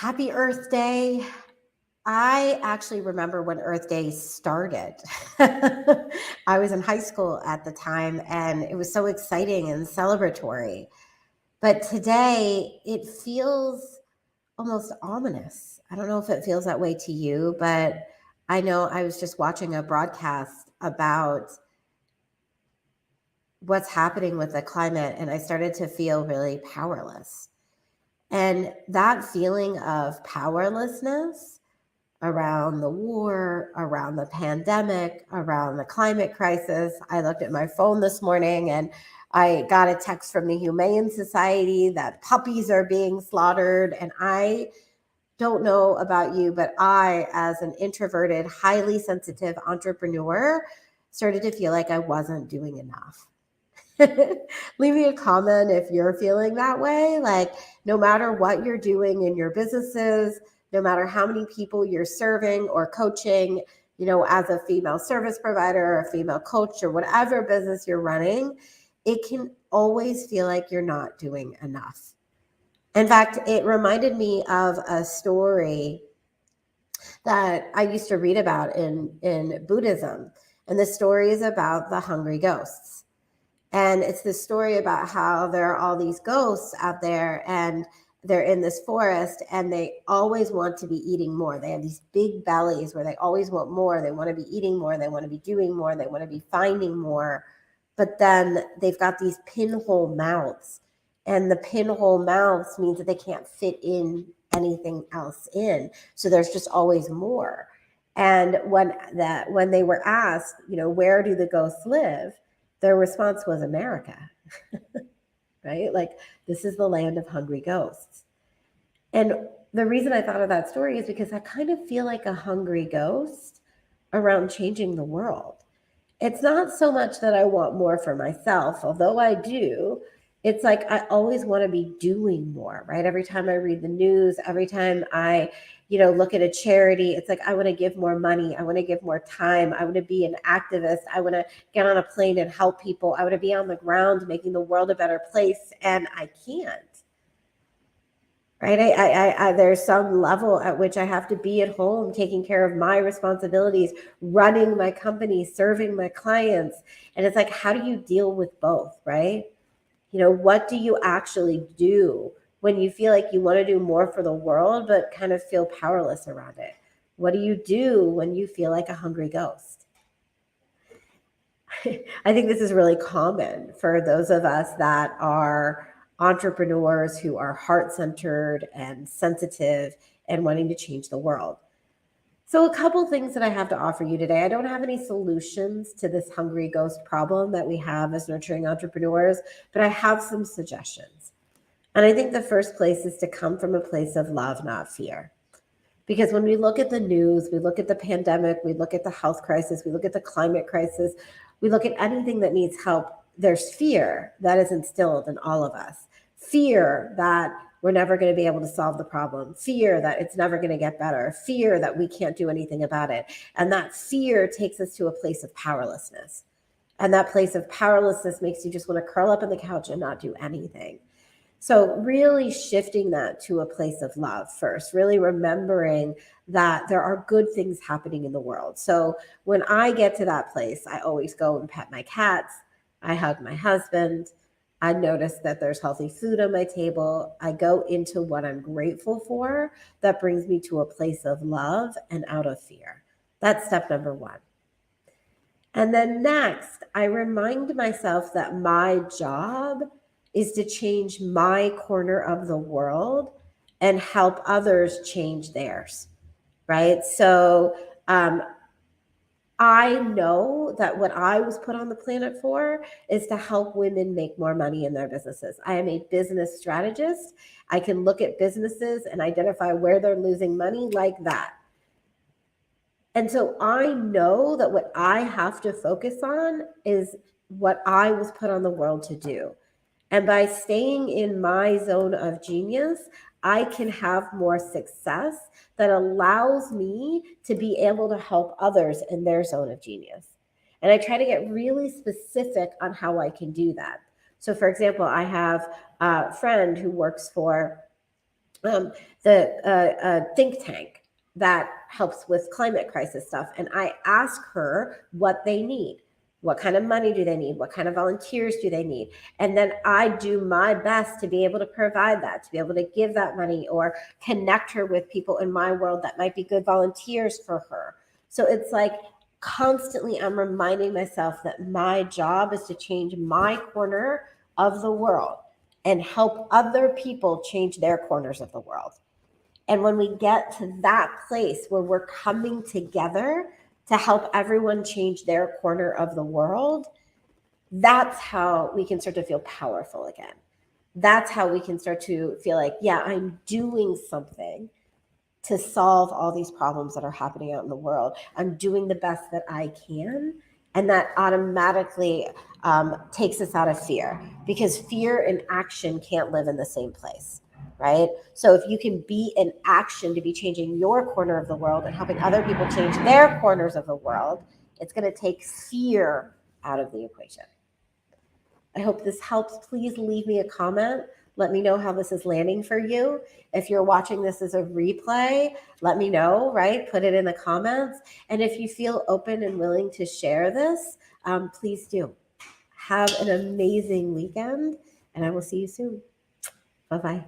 Happy Earth Day. I actually remember when Earth Day started. I was in high school at the time and it was so exciting and celebratory. But today it feels almost ominous. I don't know if it feels that way to you, but I know I was just watching a broadcast about what's happening with the climate and I started to feel really powerless. And that feeling of powerlessness around the war, around the pandemic, around the climate crisis. I looked at my phone this morning and I got a text from the Humane Society that puppies are being slaughtered. And I don't know about you, but I, as an introverted, highly sensitive entrepreneur, started to feel like I wasn't doing enough. Leave me a comment if you're feeling that way. Like, no matter what you're doing in your businesses, no matter how many people you're serving or coaching, as a female service provider or a female coach or whatever business you're running, it can always feel like you're not doing enough. In fact, it reminded me of a story that I used to read about in Buddhism. And the story is about the hungry ghosts. And it's this story about how there are all these ghosts out there and they're in this forest and they always want to be eating more. They have these big bellies where they always want more. They want to be eating more. They want to be doing more. They want to be finding more. But then they've got these pinhole mouths. And the pinhole mouths means that they can't fit in anything else in. So there's just always more. And when they were asked, where do the ghosts live? Their response was America, right? Like, this is the land of hungry ghosts. And the reason I thought of that story is because I kind of feel like a hungry ghost around changing the world. It's not so much that I want more for myself, although I do. It's like I always want to be doing more, right? Every time I read the news, every time I look at a charity, it's like I want to give more money. I want to give more time. I want to be an activist. I want to get on a plane and help people. I want to be on the ground making the world a better place, and I can't. Right? There's some level at which I have to be at home taking care of my responsibilities, running my company, serving my clients. And it's like, how do you deal with both, right? What do you actually do when you feel like you want to do more for the world, but kind of feel powerless around it? What do you do when you feel like a hungry ghost? I think this is really common for those of us that are entrepreneurs who are heart-centered and sensitive and wanting to change the world. So a couple things that I have to offer you today. I don't have any solutions to this hungry ghost problem that we have as nurturing entrepreneurs, but I have some suggestions. And I think the first place is to come from a place of love, not fear. Because when we look at the news, we look at the pandemic, we look at the health crisis, we look at the climate crisis, we look at anything that needs help, there's fear that is instilled in all of us. Fear that we're never going to be able to solve the problem. Fear that it's never going to get better. Fear that we can't do anything about it. And that fear takes us to a place of powerlessness. And that place of powerlessness makes you just want to curl up on the couch and not do anything. So really shifting that to a place of love first, really remembering that there are good things happening in the world. So when I get to that place, I always go and pet my cats. I hug my husband. I notice that there's healthy food on my table. I go into what I'm grateful for. That brings me to a place of love and out of fear. That's step number one. And then next, I remind myself that my job is to change my corner of the world and help others change theirs, right? So I know that what I was put on the planet for is to help women make more money in their businesses. I am a business strategist. I can look at businesses and identify where they're losing money like that. And so I know that what I have to focus on is what I was put on the world to do. And by staying in my zone of genius, I can have more success that allows me to be able to help others in their zone of genius. And I try to get really specific on how I can do that. So for example, I have a friend who works for the think tank that helps with climate crisis stuff. And I ask her what they need. What kind of money do they need? What kind of volunteers do they need? And then I do my best to be able to provide that, to be able to give that money or connect her with people in my world that might be good volunteers for her. So it's like constantly I'm reminding myself that my job is to change my corner of the world and help other people change their corners of the world. And when we get to that place where we're coming together to help everyone change their corner of the world, that's how we can start to feel powerful again. That's how we can start to feel like, yeah, I'm doing something to solve all these problems that are happening out in the world. I'm doing the best that I can. And that automatically takes us out of fear, because fear and action can't live in the same place, right? So if you can be in action to be changing your corner of the world and helping other people change their corners of the world, it's going to take fear out of the equation. I hope this helps. Please leave me a comment. Let me know how this is landing for you. If you're watching this as a replay, let me know, right? Put it in the comments. And if you feel open and willing to share this, please do. Have an amazing weekend, and I will see you soon. Bye-bye.